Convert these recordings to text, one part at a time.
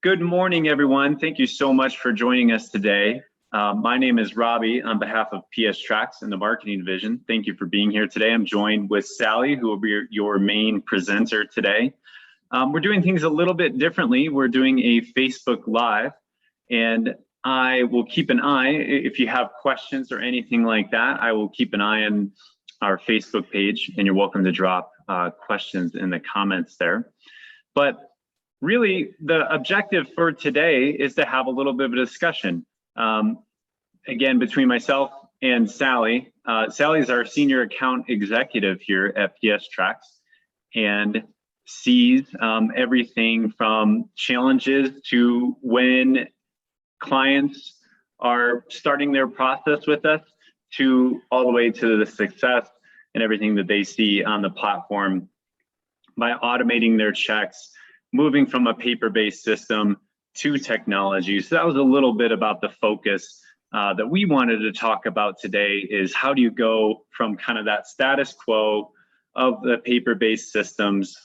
Good morning, everyone. Thank you so much for joining us today. My name is Robbie on behalf of PSTrax in the marketing division. Thank you for being here today. I'm joined with Sally, who will be your main presenter today. We're doing things a little bit differently. We're doing a Facebook Live, and I will keep an eye. If you have questions or anything like that, I will keep an eye on our Facebook page, and you're welcome to drop questions in the comments there. But really, the objective for today is to have a little bit of a discussion. Again, between myself and Sally. Sally is our senior account executive here at PSTrax and sees everything from challenges to when clients are starting their process with us to all the way to the success and everything that they see on the platform by automating their checks, moving from a paper-based system to technology. So that was a little bit about the focus that we wanted to talk about today, is how do you go from kind of that status quo of the paper-based systems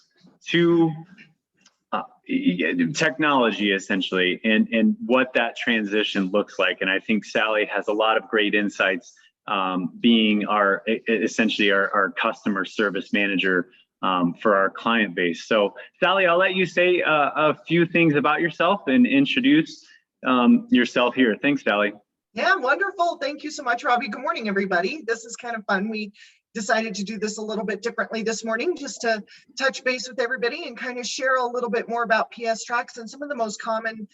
to technology, essentially, and what that transition looks like. And I think Sally has a lot of great insights, being essentially our customer service manager for our client base. So Sally, I'll let you say a few things about yourself and introduce yourself here. Thanks, Sally. Yeah, wonderful. Thank you so much, Robbie. Good morning, everybody. This is kind of fun. We decided to do this a little bit differently this morning, just to touch base with everybody and kind of share a little bit more about PSTrax and some of the most common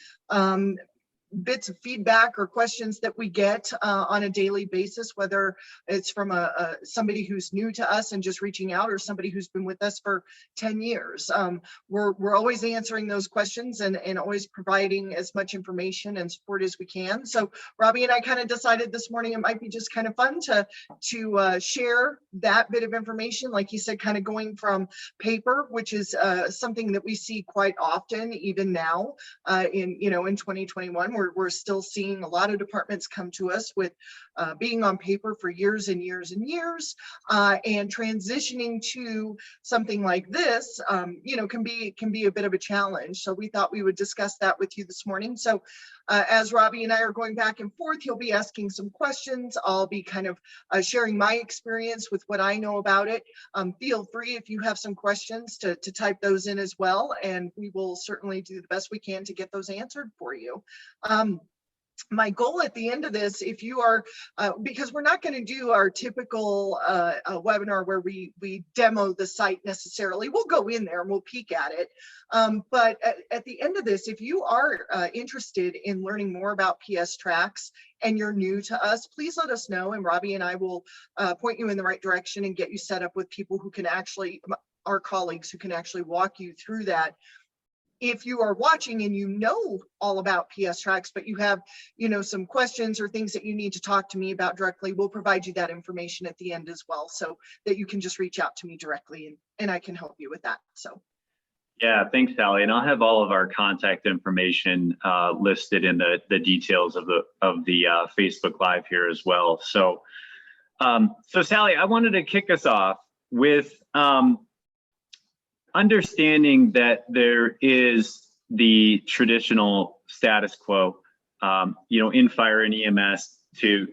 bits of feedback or questions that we get on a daily basis, whether it's from somebody who's new to us and just reaching out, or somebody who's been with us for 10 years. We're always answering those questions and always providing as much information and support as we can. So Robbie and I kind of decided this morning it might be just kind of fun to share that bit of information, like you said, kind of going from paper, which is something that we see quite often even now in 2021. We're still seeing a lot of departments come to us with being on paper for years and years and years, and transitioning to something like this, can be a bit of a challenge. So we thought we would discuss that with you this morning. So as Robbie and I are going back and forth, he'll be asking some questions. I'll be kind of sharing my experience with what I know about it. Feel free, if you have some questions, to type those in as well, and we will certainly do the best we can to get those answered for you. My goal at the end of this, if you are, because we're not going to do our typical webinar where we demo the site necessarily. We'll go in there and we'll peek at it. But at the end of this, if you are interested in learning more about PSTrax and you're new to us, please let us know, and Robbie and I will point you in the right direction and get you set up with people who can actually, our colleagues who can actually walk you through that. If you are watching and you know all about PSTrax, but you have, some questions or things that you need to talk to me about directly, we'll provide you that information at the end as well, so that you can just reach out to me directly and I can help you with that. So. Yeah, thanks, Sally. And I'll have all of our contact information listed in the details of the Facebook Live here as well. So, so Sally, I wanted to kick us off with understanding that there is the traditional status quo, in fire and EMS to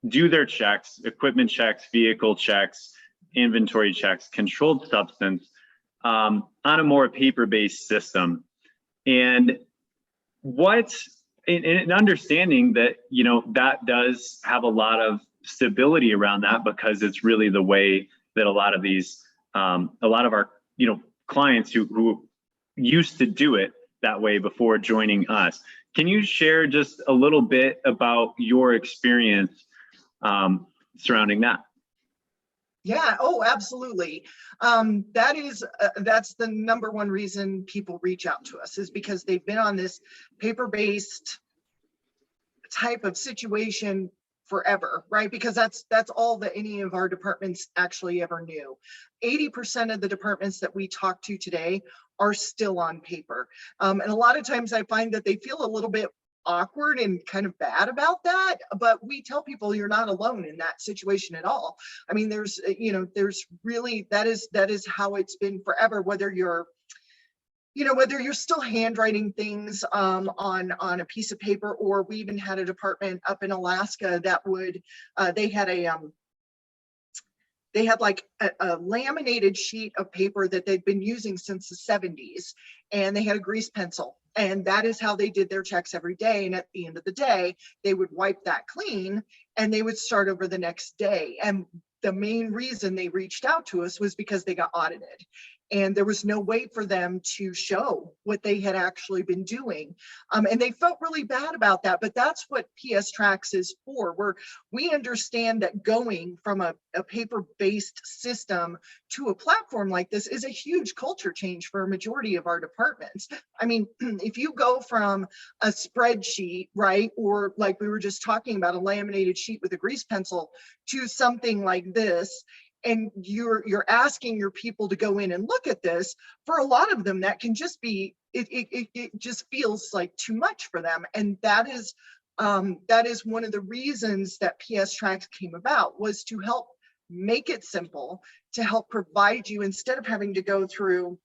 do their checks, equipment checks, vehicle checks, inventory checks, controlled substance, on a more paper-based system. And in understanding that, that does have a lot of stability around that, because it's really the way that a lot of our clients who used to do it that way before joining us. Can you share just a little bit about your experience surrounding that? Yeah, oh, absolutely. That's the number one reason people reach out to us, is because they've been on this paper-based type of situation forever, right? Because that's all that any of our departments actually ever knew. 80% of the departments that we talk to today are still on paper. And a lot of times I find that they feel a little bit awkward and kind of bad about that, but we tell people you're not alone in that situation at all. I mean, there's really, that is how it's been forever, whether you're whether you're still handwriting things on a piece of paper, or we even had a department up in Alaska that would, they had like a laminated sheet of paper that they'd been using since the 70s, and they had a grease pencil, and that is how they did their checks every day. And at the end of the day, they would wipe that clean and they would start over the next day. And the main reason they reached out to us was because they got audited, and there was no way for them to show what they had actually been doing. And they felt really bad about that, but that's what PSTrax is for. We understand that going from a paper-based system to a platform like this is a huge culture change for a majority of our departments. I mean, if you go from a spreadsheet, right, or like we were just talking about, a laminated sheet with a grease pencil, to something like this, and you're asking your people to go in and look at this, for a lot of them that can just be, it just feels like too much for them. And that is one of the reasons that PSTrax came about, was to help make it simple, to help provide you, instead of having to go through,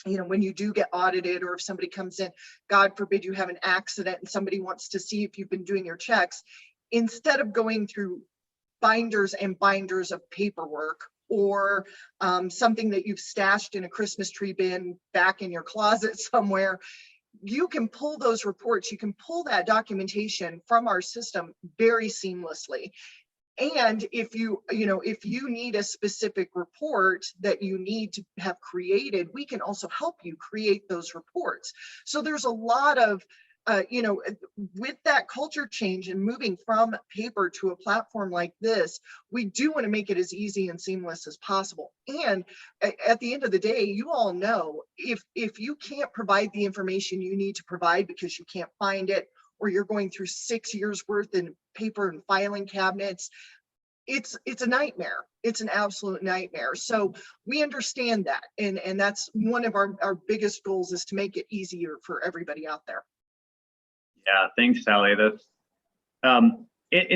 when you do get audited, or if somebody comes in, God forbid you have an accident and somebody wants to see if you've been doing your checks, instead of going through binders and binders of paperwork, or something that you've stashed in a Christmas tree bin back in your closet somewhere, you can pull those reports, you can pull that documentation from our system very seamlessly. And if you need a specific report that you need to have created, we can also help you create those reports. So there's a lot of with that culture change and moving from paper to a platform like this, we do want to make it as easy and seamless as possible. And at the end of the day, you all know, if you can't provide the information you need to provide because you can't find it, or you're going through 6 years worth in paper and filing cabinets, it's a nightmare. It's an absolute nightmare. So we understand that. And that's one of our biggest goals, is to make it easier for everybody out there. Yeah, thanks, Sally. That's and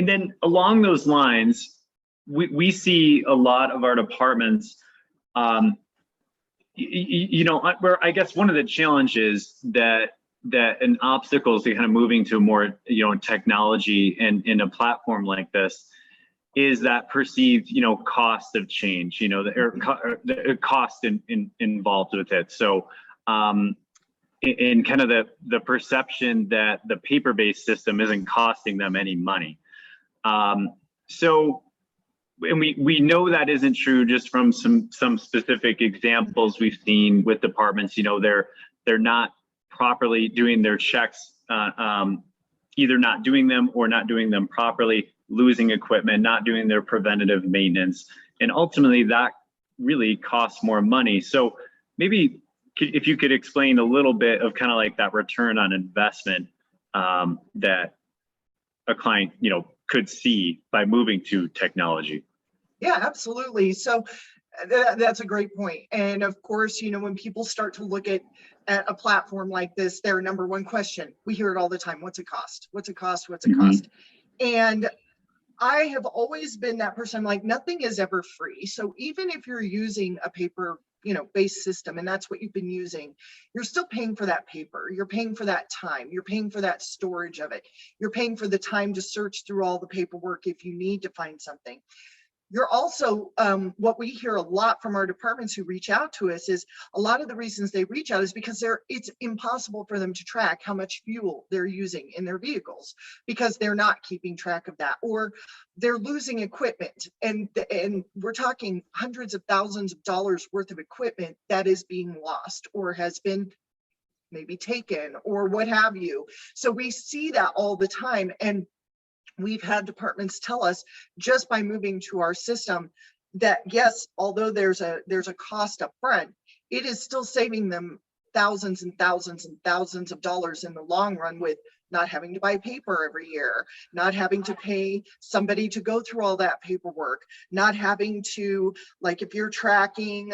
then along those lines, we see a lot of our departments, where I guess one of the challenges that and obstacles to kind of moving to more technology and in a platform like this is that perceived cost of change, the cost involved with it. So in kind of the perception that the paper-based system isn't costing them any money. So, and we know that isn't true just from some specific examples we've seen with departments. They're not properly doing their checks, either not doing them or not doing them properly, losing equipment, not doing their preventative maintenance, and ultimately that really costs more money. So maybe if you could explain a little bit of kind of like that return on investment that a client, could see by moving to technology. Yeah, absolutely. So that's a great point. And of course, when people start to look at a platform like this, their number one question, we hear it all the time: what's it cost? What's it cost? What's it cost? And I have always been that person. I'm like, nothing is ever free. So even if you're using a paper based system, and that's what you've been using, you're still paying for that paper. You're paying for that time. You're paying for that storage of it. You're paying for the time to search through all the paperwork if you need to find something. You're also, what we hear a lot from our departments who reach out to us is, a lot of the reasons they reach out is because it's impossible for them to track how much fuel they're using in their vehicles, because they're not keeping track of that, or they're losing equipment. And we're talking hundreds of thousands of dollars worth of equipment that is being lost, or has been maybe taken, or what have you. So we see that all the time. And we've had departments tell us, just by moving to our system, that yes, although there's a cost up front, it is still saving them thousands and thousands and thousands of dollars in the long run, with not having to buy paper every year, not having to pay somebody to go through all that paperwork, not having to, like, if you're tracking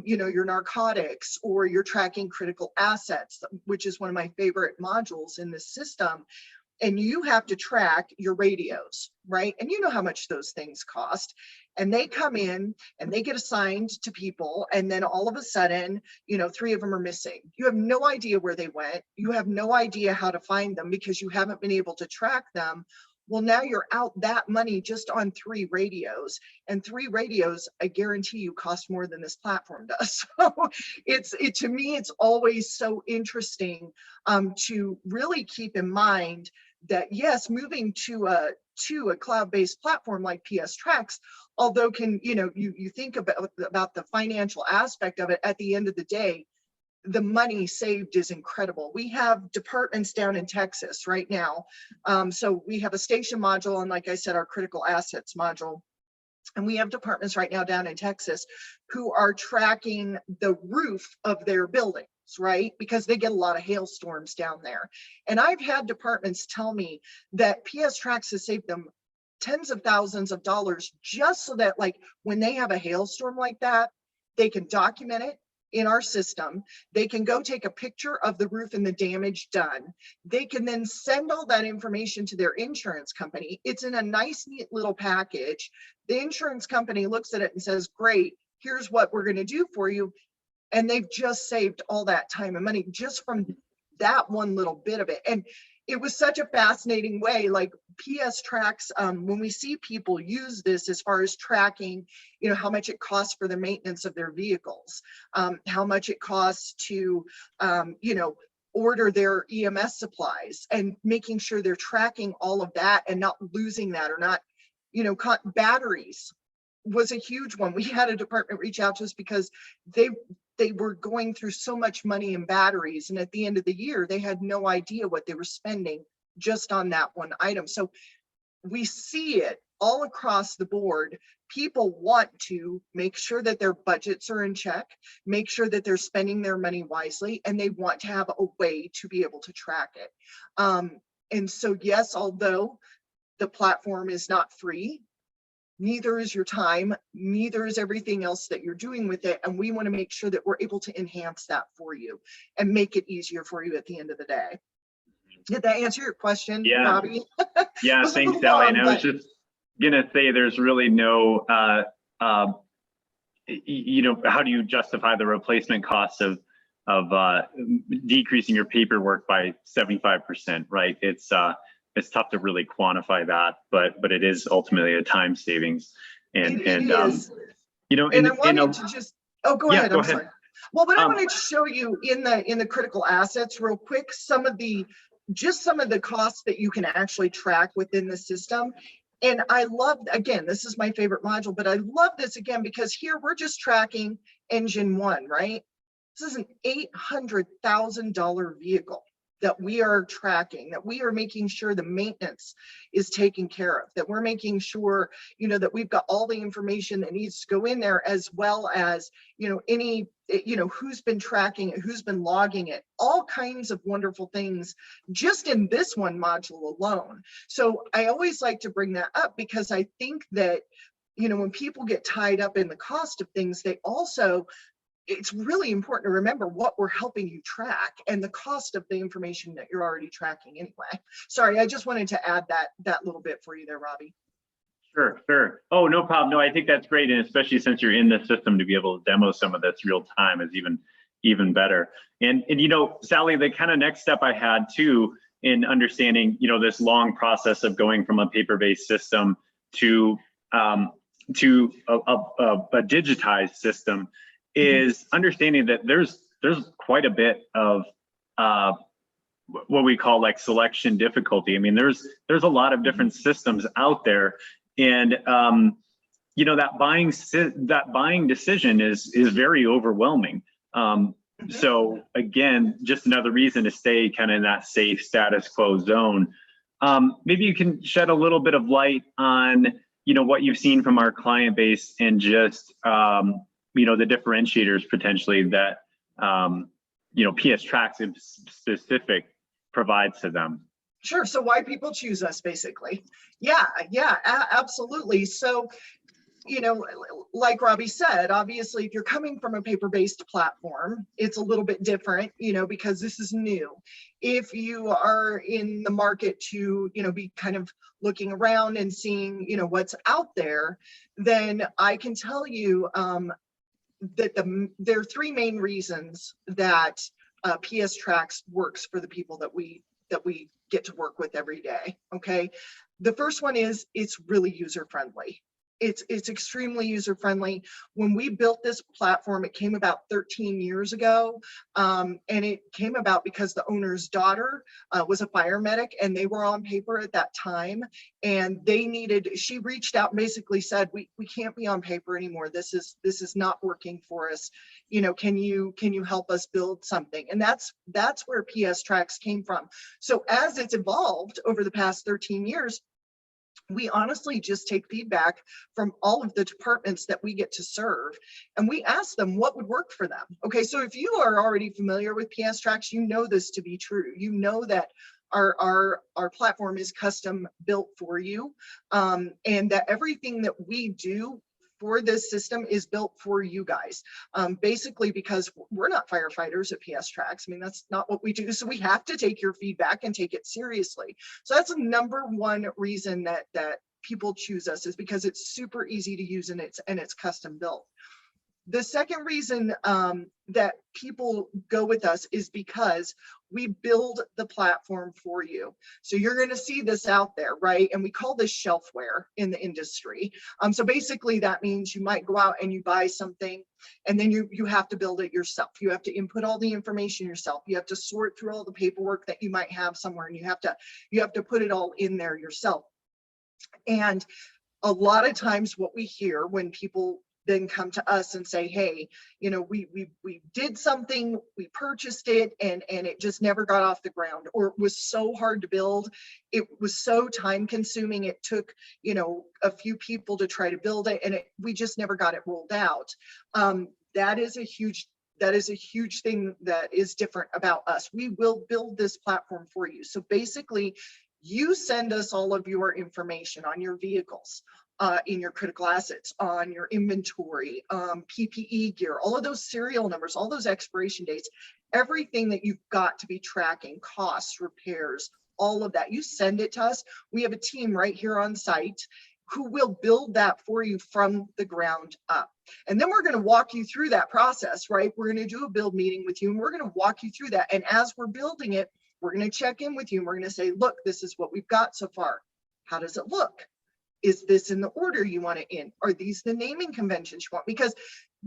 your narcotics, or you're tracking critical assets, which is one of my favorite modules in this system, and you have to track your radios, right? And you know how much those things cost. And they come in and they get assigned to people, and then all of a sudden, 3 of them are missing. You have no idea where they went. You have no idea how to find them because you haven't been able to track them. Well, now you're out that money just on 3 radios, and 3 radios, I guarantee you, cost more than this platform does. So to me, it's always so interesting to really keep in mind that, yes, moving to a cloud-based platform like PSTrax, although you think about the financial aspect of it, at the end of the day, the money saved is incredible. We have departments down in Texas right now. So we have a station module, and like I said, our critical assets module. And we have departments right now down in Texas who are tracking the roof of their buildings, right? Because they get a lot of hailstorms down there. And I've had departments tell me that PSTrax has saved them tens of thousands of dollars just so that, like, when they have a hailstorm like that, they can document it in our system. They can go take a picture of the roof and the damage done. They can then send all that information to their insurance company. It's in a nice, neat little package. The insurance company looks at it and says, great, here's what we're going to do for you. And they've just saved all that time and money just from that one little bit of it. And it was such a fascinating way, like PSTrax, when we see people use this as far as tracking, how much it costs for the maintenance of their vehicles, how much it costs to, order their EMS supplies, and making sure they're tracking all of that and not losing that, or not, batteries was a huge one. We had a department reach out to us because they were going through so much money in batteries, and at the end of the year, they had no idea what they were spending just on that one item. So we see it all across the board. People want to make sure that their budgets are in check, make sure that they're spending their money wisely, and they want to have a way to be able to track it. And so, yes, although the platform is not free, neither is your time, neither is everything else that you're doing with it. And we want to make sure that we're able to enhance that for you and make it easier for you at the end of the day. Did that answer your question, Robbie? Yeah, thanks, Sally. And I was just gonna say, there's really no, how do you justify the replacement costs of decreasing your paperwork by 75%, right? It's tough to really quantify that, but it is ultimately a time savings. And it is. And I wanted to just, go ahead. I'm sorry. Well, what I wanted to show you in the critical assets real quick, some of the costs that you can actually track within the system. And I love, again, this is my favorite module, but I love this again, because here we're just tracking engine 1, right? This is an $800,000 vehicle that we are tracking, that we are making sure the maintenance is taken care of, that we're making sure, that we've got all the information that needs to go in there, as well as, any, who's been tracking it, who's been logging it, all kinds of wonderful things just in this one module alone. So I always like to bring that up, because I think that, when people get tied up in the cost of things, it's really important to remember what we're helping you track and the cost of the information that you're already tracking anyway. Sorry, I just wanted to add that little bit for you there, Robbie. Sure. Oh, no problem. No, I think that's great. And especially since you're in the system, to be able to demo some of this real time is even better. And Sally, the kind of next step I had too in understanding, this long process of going from a paper-based system to a digitized system, is understanding that there's quite a bit of what we call like selection difficulty. I mean, there's a lot of different systems out there, and that buying decision is very overwhelming. So again, just another reason to stay kind of in that safe status quo zone. Maybe you can shed a little bit of light on what you've seen from our client base, and just the differentiators potentially that PSTrax in specific provides to them. Sure. So why people choose us, basically. Yeah, absolutely. So you know, like Robbie said, obviously, if you're coming from a paper-based platform, it's a little bit different, you know, because this is new. If you are in the market to, you know, be kind of looking around and seeing, you know, what's out there, then I can tell you that there are three main reasons that PSTrax works for the people that we get to work with every day. Okay, the first one is it's really user friendly. It's extremely user friendly. When we built this platform, it came about 13 years ago, and it came about because the owner's daughter was a fire medic, and they were on paper at that time, and they needed. She reached out and basically said, "We can't be on paper anymore. This is not working for us. You know, can you help us build something?" And that's where PSTrax came from. So as it's evolved over the past 13 years, we honestly just take feedback from all of the departments that we get to serve, and we ask them what would work for them. Okay, so if you are already familiar with PSTrax, you know this to be true. You know that our platform is custom built for you, and that everything that we do for this system is built for you guys, basically because we're not firefighters at PSTrax. I mean, that's not what we do. So we have to take your feedback and take it seriously. So that's the number one reason that people choose us, is because it's super easy to use and it's custom built. The second reason that people go with us is because we build the platform for you. So you're going to see this out there, right? And we call this shelfware in the industry. So basically that means you might go out and you buy something, and then you have to build it yourself. You have to input all the information yourself. You have to sort through all the paperwork that you might have somewhere, and you have to put it all in there yourself. And a lot of times what we hear when people then come to us and say, hey, you know, we did something, we purchased it, and it just never got off the ground, or it was so hard to build, it was so time consuming, it took, you know, a few people to try to build it, and we just never got it rolled out. That is a huge thing that is different about us. We will build this platform for you. So basically, you send us all of your information on your vehicles, in your critical assets, on your inventory, PPE gear, all of those serial numbers, all those expiration dates, everything that you've got to be tracking, costs, repairs, all of that. You send it to us. We have a team right here on site who will build that for you from the ground up. And then we're going to walk you through that process, right? We're going to do a build meeting with you, and we're going to walk you through that. And as we're building it, we're going to check in with you, and we're going to say, look, this is what we've got so far. How does it look? Is this in the order you want it in? Are these the naming conventions you want? Because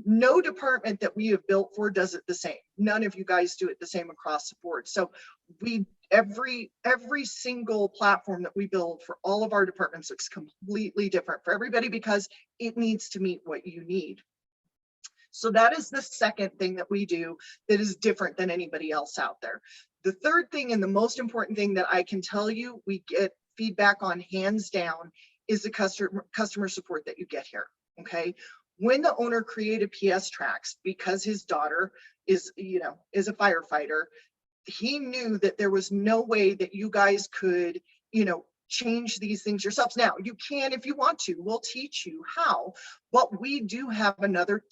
no department that we have built for does it the same. None of you guys do it the same across the board. So every single platform that we build for all of our departments looks completely different for everybody, because it needs to meet what you need. So that is the second thing that we do that is different than anybody else out there. The third thing, and the most important thing that I can tell you, we get feedback on hands down, is the customer support that you get here. Okay, when the owner created PSTrax, because his daughter is a firefighter, he knew that there was no way that you guys could, change these things yourselves. Now you can if you want to. We'll teach you how, but we do have another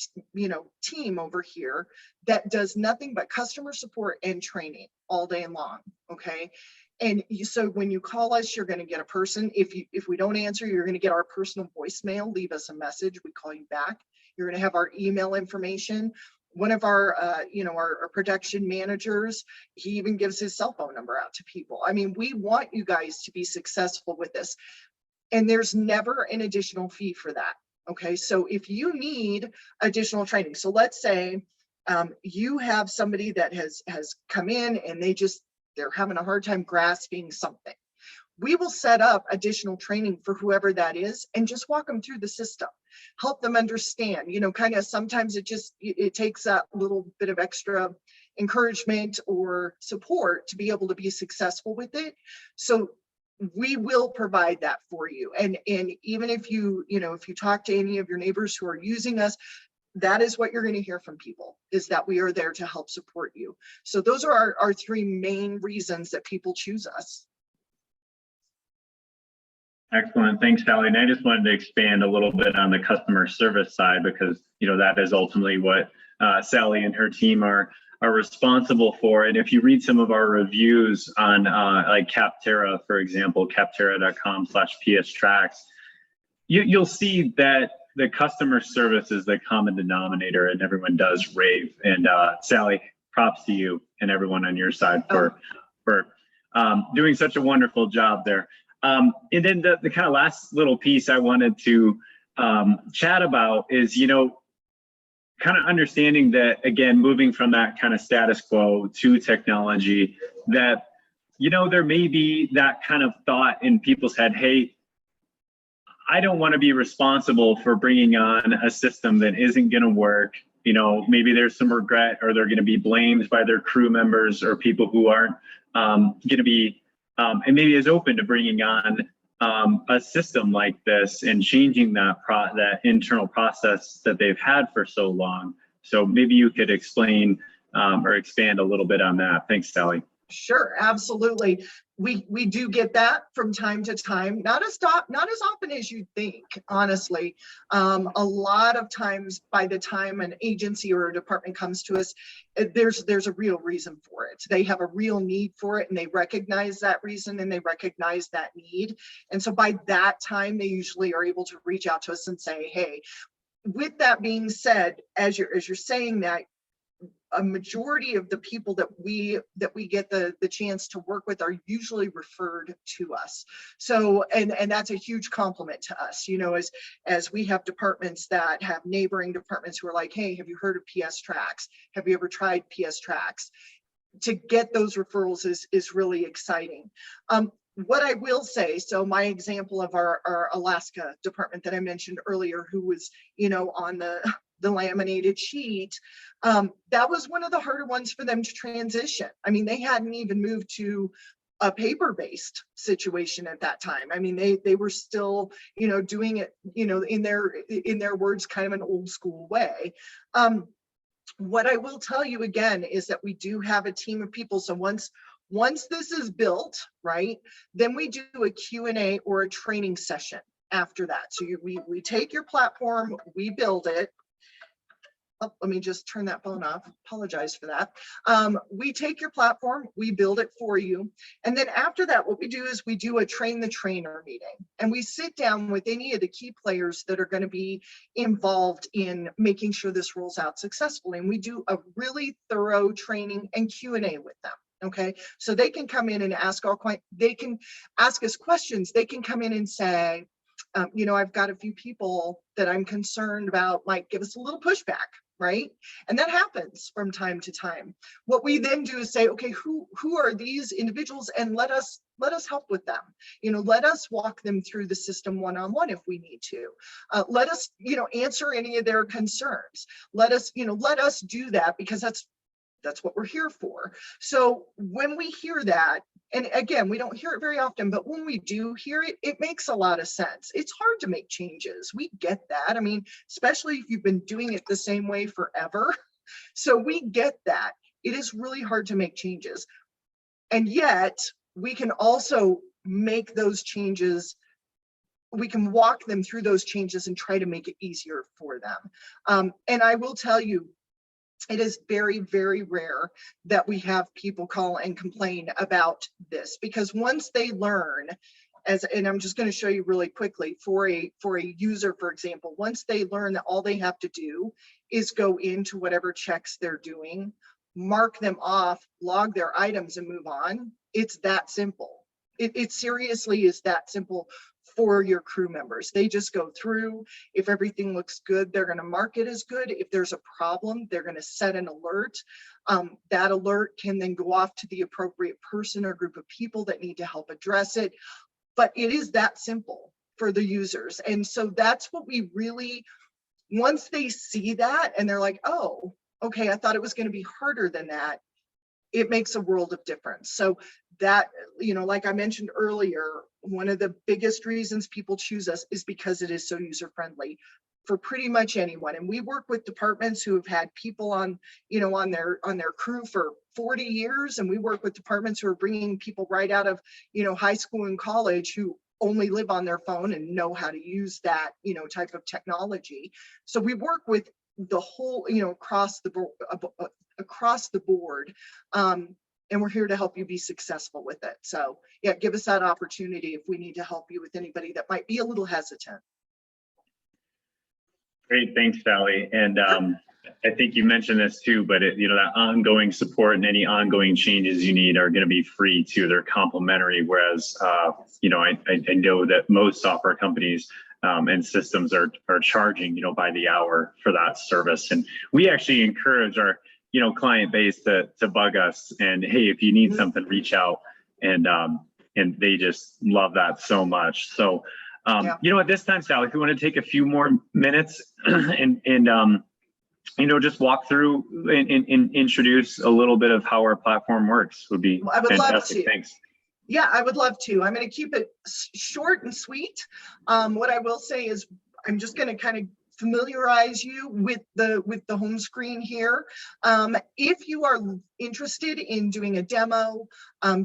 team over here that does nothing but customer support and training all day long. Okay, and so when you call us, you're going to get a person. If we don't answer, you're going to get our personal voicemail. Leave us a message, we call you back. You're going to have our email information. One of our our production managers, he even gives his cell phone number out to people. I mean, we want you guys to be successful with this, and there's never an additional fee for that. Okay, so if you need additional training, so let's say you have somebody that has come in and they're having a hard time grasping something, we will set up additional training for whoever that is and just walk them through the system, help them understand, kind of sometimes it takes that little bit of extra encouragement or support to be able to be successful with it. So we will provide that for you. And even if you talk to any of your neighbors who are using us, that is what you're going to hear from people, is that we are there to help support you. So those are our three main reasons that people choose us. Excellent. Thanks, Sally. And I just wanted to expand a little bit on the customer service side because, that is ultimately what Sally and her team are responsible for. And if you read some of our reviews on like Capterra, for example, capterra.com/PSTrax, you'll see that the customer service is the common denominator and everyone does rave. And Sally, props to you and everyone on your side for doing such a wonderful job there. And then the kind of last little piece I wanted to chat about is, kind of understanding that, again, moving from that kind of status quo to technology, that, there may be that kind of thought in people's head, hey, I don't want to be responsible for bringing on a system that isn't going to work. Maybe there's some regret or they're going to be blamed by their crew members or people who aren't going to be and maybe is open to bringing on a system like this and changing that internal process that they've had for so long. So maybe you could explain or expand a little bit on that. Thanks, Sally. Sure, absolutely. We do get that from time to time, not as often as you'd think, honestly. A lot of times by the time an agency or a department comes to us, there's a real reason for it. They have a real need for it and they recognize that reason and they recognize that need. And so by that time, they usually are able to reach out to us and say, hey, with that being said, as you're saying that, a majority of the people that we get the chance to work with are usually referred to us. So, and that's a huge compliment to us, as we have departments that have neighboring departments who are like, hey, have you heard of PSTrax? Have you ever tried PSTrax? To get those referrals is really exciting. What I will say, so my example of our Alaska department that I mentioned earlier, who was, on the laminated sheet, that was one of the harder ones for them to transition. I mean, they hadn't even moved to a paper-based situation at that time. I mean, they were still, doing it, in their words, kind of an old school way. What I will tell you again is that we do have a team of people. So once this is built, right, then we do a Q&A or a training session after that. So we take your platform, we build it. Oh, let me just turn that phone off. Apologize for that. We take your platform, we build it for you. And then after that, what we do is we do a train the trainer meeting. And we sit down with any of the key players that are going to be involved in making sure this rolls out successfully. And we do a really thorough training and Q&A with them. Okay, so they can come in and they can ask us questions. They can come in and say, I've got a few people that I'm concerned about might give us a little pushback, right? And that happens from time to time. What we then do is say, okay, who are these individuals, and let us help with them. Let us walk them through the system one-on-one if we need to. Let us, answer any of their concerns. Let us do that, because that's what we're here for. So when we hear that, and again, we don't hear it very often, but when we do hear it, it makes a lot of sense. It's hard to make changes. We get that. I mean, especially if you've been doing it the same way forever. So we get that. It is really hard to make changes. And yet we can also make those changes. We can walk them through those changes and try to make it easier for them. And I will tell you, it is very, very rare that we have people call and complain about this, because once they learn, and I'm just going to show you really quickly for a user, for example, once they learn that all they have to do is go into whatever checks they're doing, mark them off, log their items, and move on. It's that simple. It seriously is that simple for your crew members. They just go through. If everything looks good, they're going to mark it as good. If there's a problem, they're going to set an alert. That alert can then go off to the appropriate person or group of people that need to help address it. But it is that simple for the users. And so that's what we really, once they see that and they're like, oh, okay, I thought it was going to be harder than that, it makes a world of difference. So that, like I mentioned earlier, one of the biggest reasons people choose us is because it is so user-friendly for pretty much anyone. And we work with departments who have had people on their crew for 40 years. And we work with departments who are bringing people right out of, high school and college who only live on their phone and know how to use that, type of technology. So we work with the whole, across the board. And we're here to help you be successful with it. So yeah, give us that opportunity if we need to help you with anybody that might be a little hesitant. Great, thanks, Sally. And I think you mentioned this too, but that ongoing support and any ongoing changes you need are going to be free too. They're complimentary. Whereas, I know that most software companies and systems are charging, by the hour for that service. And we actually encourage our, client base to bug us and, hey, if you need something, reach out. And they just love that so much. So, at this time, Sally, if you want to take a few more minutes and just walk through and introduce a little bit of how our platform works would be fantastic. Love to. Thanks. Yeah, I would love to. I'm going to keep it short and sweet. What I will say is I'm just going to kind of familiarize you with the home screen here. If you are interested in doing a demo,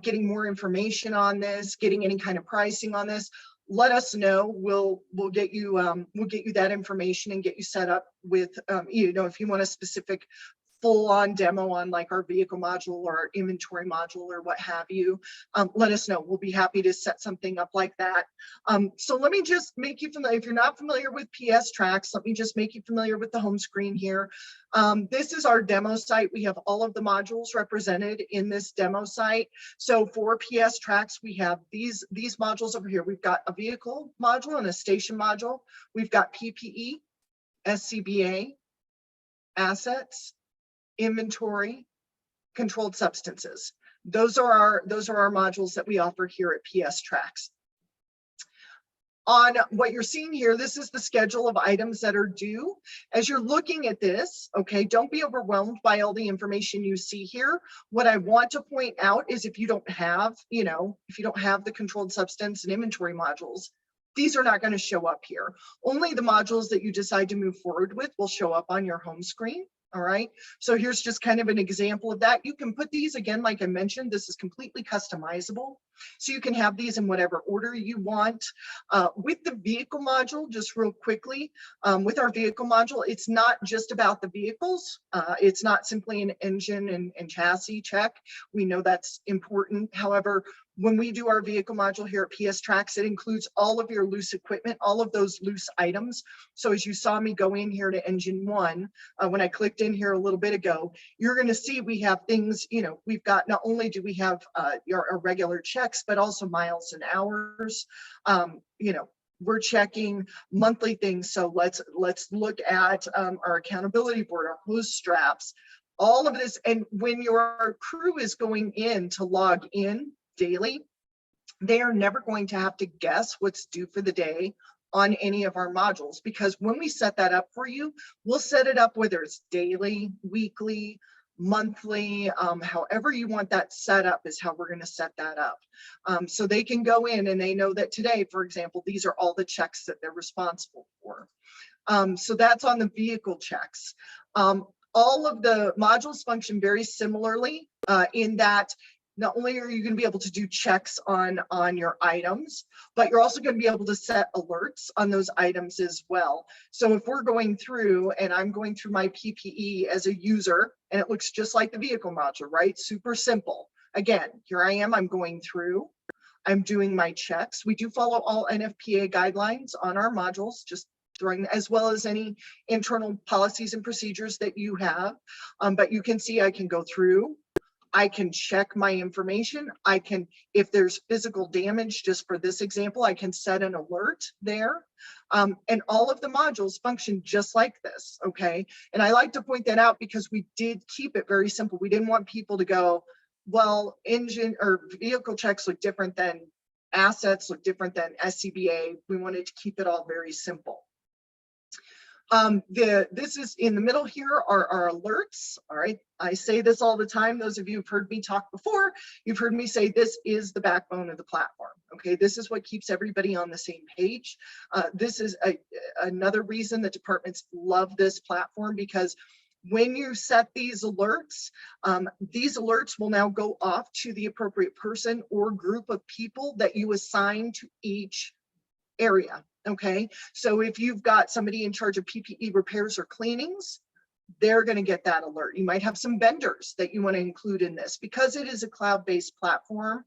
getting more information on this, getting any kind of pricing on this, let us know. We'll get you that information and get you set up with if you want a specific full-on demo on like our vehicle module or our inventory module or what have you, let us know. We'll be happy to set something up like that. So let me just make you familiar. If you're not familiar with PSTrax, let me just make you familiar with the home screen here. This is our demo site. We have all of the modules represented in this demo site. So for PSTrax, we have these modules over here. We've got a vehicle module and a station module. We've got PPE, SCBA, assets, inventory, controlled substances. Those are our modules that we offer here at PSTrax. On what you're seeing here, this is the schedule of items that are due. As you're looking at this, okay, don't be overwhelmed by all the information you see here. What I want to point out is if you don't have, the controlled substance and inventory modules, these are not going to show up here. Only the modules that you decide to move forward with will show up on your home screen. All right, so here's just kind of an example of that. You can put these, again, like I mentioned, this is completely customizable. So you can have these in whatever order you want. With the vehicle module, just real quickly, with our vehicle module, it's not just about the vehicles. It's not simply an engine and chassis check. We know that's important. However, when we do our vehicle module here at PSTrax, it includes all of your loose equipment, all of those loose items. So as you saw me go in here to engine 1, when I clicked in here a little bit ago, you're going to see we have things, we've got, not only do we have our regular checks, but also miles and hours. We're checking monthly things. So let's look at our accountability board, our hose straps, all of this. And when your crew is going in to log in daily, they are never going to have to guess what's due for the day on any of our modules, because when we set that up for you, we'll set it up whether it's daily, weekly, monthly, however you want that set up is how we're going to set that up. So they can go in and they know that today, for example, these are all the checks that they're responsible for. So that's on the vehicle checks. All of the modules function very similarly in that not only are you going to be able to do checks on your items, but you're also going to be able to set alerts on those items as well. So if we're going through and I'm going through my PPE as a user, and it looks just like the vehicle module, right? Super simple. Again, here I am, I'm going through, I'm doing my checks. We do follow all NFPA guidelines on our modules, just throwing, as well as any internal policies and procedures that you have. But you can see I can go through, I can check my information. I can, if there's physical damage, just for this example, I can set an alert there. And all of the modules function just like this, okay? And I like to point that out because we did keep it very simple. We didn't want people to go, well, engine or vehicle checks look different than assets, look different than SCBA. We wanted to keep it all very simple. This is in the middle here are our alerts. All right, I say this all the time. Those of you who've heard me talk before, you've heard me say this is the backbone of the platform. Okay, this is what keeps everybody on the same page. This is another reason that departments love this platform, because When you set these alerts will now go off to the appropriate person or group of people that you assign to each area. Okay, so if you've got somebody in charge of PPE repairs or cleanings, they're going to get that alert. You might have some vendors that you want to include in this because it is a cloud-based platform.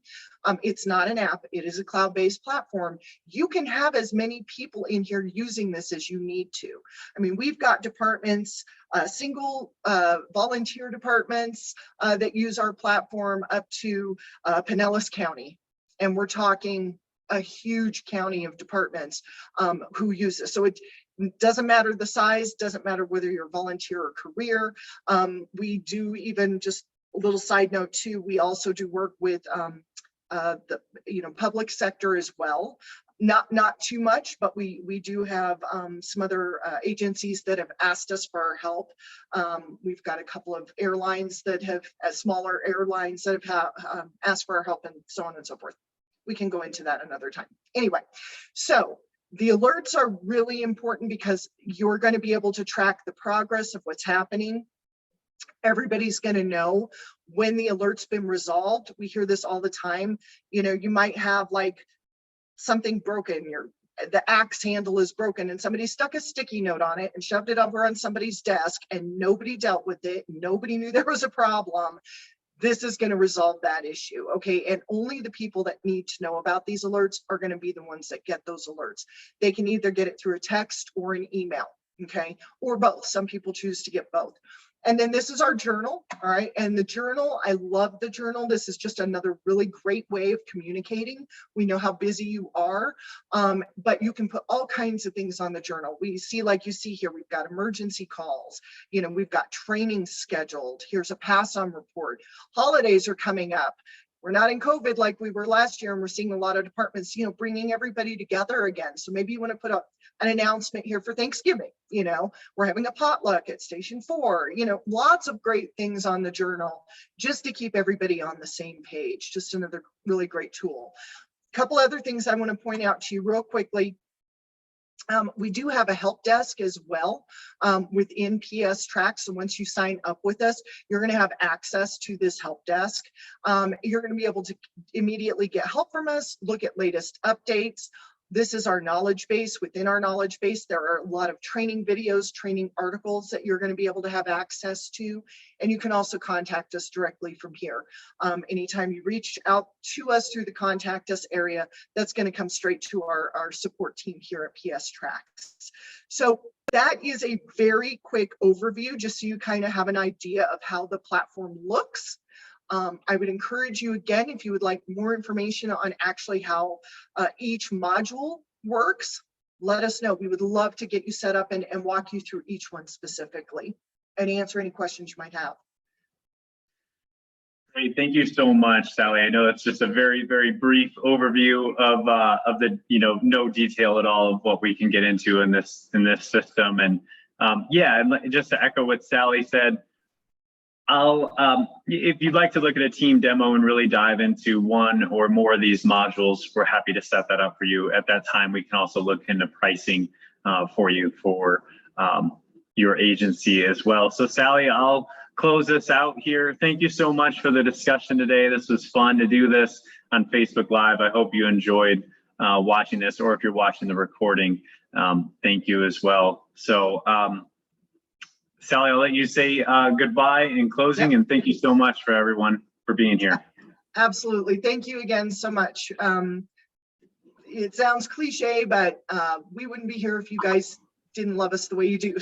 It's not an app, it is a cloud-based platform. You can have as many people in here using this as you need to. I mean, we've got departments, single volunteer departments that use our platform up to Pinellas County. And we're talking a huge county of departments who use this. So it doesn't matter the size, doesn't matter whether you're volunteer or career. We do, even just a little side note too, we also do work with the public sector as well. Not too much, but we do have some other agencies that have asked us for our help. We've got a couple of airlines that have, smaller airlines that have asked for our help, and so on and so forth. We can go into that another time. Anyway, so the alerts are really important because you're going to be able to track the progress of what's happening. Everybody's going to know when the alert's been resolved. We hear this all the time. You know, you might have like something broken, the axe handle is broken, and somebody stuck a sticky note on it and shoved it over on somebody's desk, and nobody dealt with it. Nobody knew there was a problem. This is going to resolve that issue, okay? And only the people that need to know about these alerts are going to be the ones that get those alerts. They can either get it through a text or an email, okay? Or both. Some people choose to get both. And then this is our journal, all right? And the journal, I love the journal. This is just another really great way of communicating. We know how busy you are, but you can put all kinds of things on the journal. We see, like you see here, we've got emergency calls, we've got training scheduled. Here's a pass-on report. Holidays are coming up. We're not in COVID like we were last year, and we're seeing a lot of departments, bringing everybody together again. So maybe you want to put up an announcement here for Thanksgiving. We're having a potluck at Station 4. Lots of great things on the journal just to keep everybody on the same page. Just another really great tool. A couple other things I want to point out to you real quickly. We do have a help desk as well within PSTrax. So once you sign up with us, you're going to have access to this help desk. You're going to be able to immediately get help from us, look at latest updates. This is our knowledge base. Within our knowledge base, there are a lot of training videos, training articles that you're going to be able to have access to. And you can also contact us directly from here. Anytime you reach out to us through the contact us area, that's going to come straight to our support team here at PSTrax. So that is a very quick overview, just so you kind of have an idea of how the platform looks. I would encourage you again, if you would like more information on actually how each module works, let us know. We would love to get you set up and walk you through each one specifically and answer any questions you might have. Great, thank you so much, Sally. I know it's just a very, very brief overview of the no detail at all of what we can get into in this system. And yeah, and just to echo what Sally said, if you'd like to look at a team demo and really dive into one or more of these modules, we're happy to set that up for you. At that time, we can also look into pricing for you for your agency as well. So Sally, I'll close this out here. Thank you so much for the discussion today. This was fun to do this on Facebook Live. I hope you enjoyed watching this, or if you're watching the recording, thank you as well. So Sally, I'll let you say goodbye in closing, and thank you so much for everyone for being here. Absolutely. Thank you again so much. It sounds cliche, but we wouldn't be here if you guys didn't love us the way you do.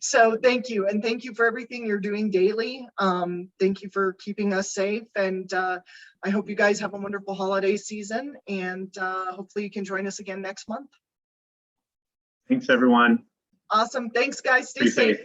So thank you. And thank you for everything you're doing daily. Thank you for keeping us safe. And I hope you guys have a wonderful holiday season, and hopefully you can join us again next month. Thanks, everyone. Awesome. Thanks, guys. Stay safe.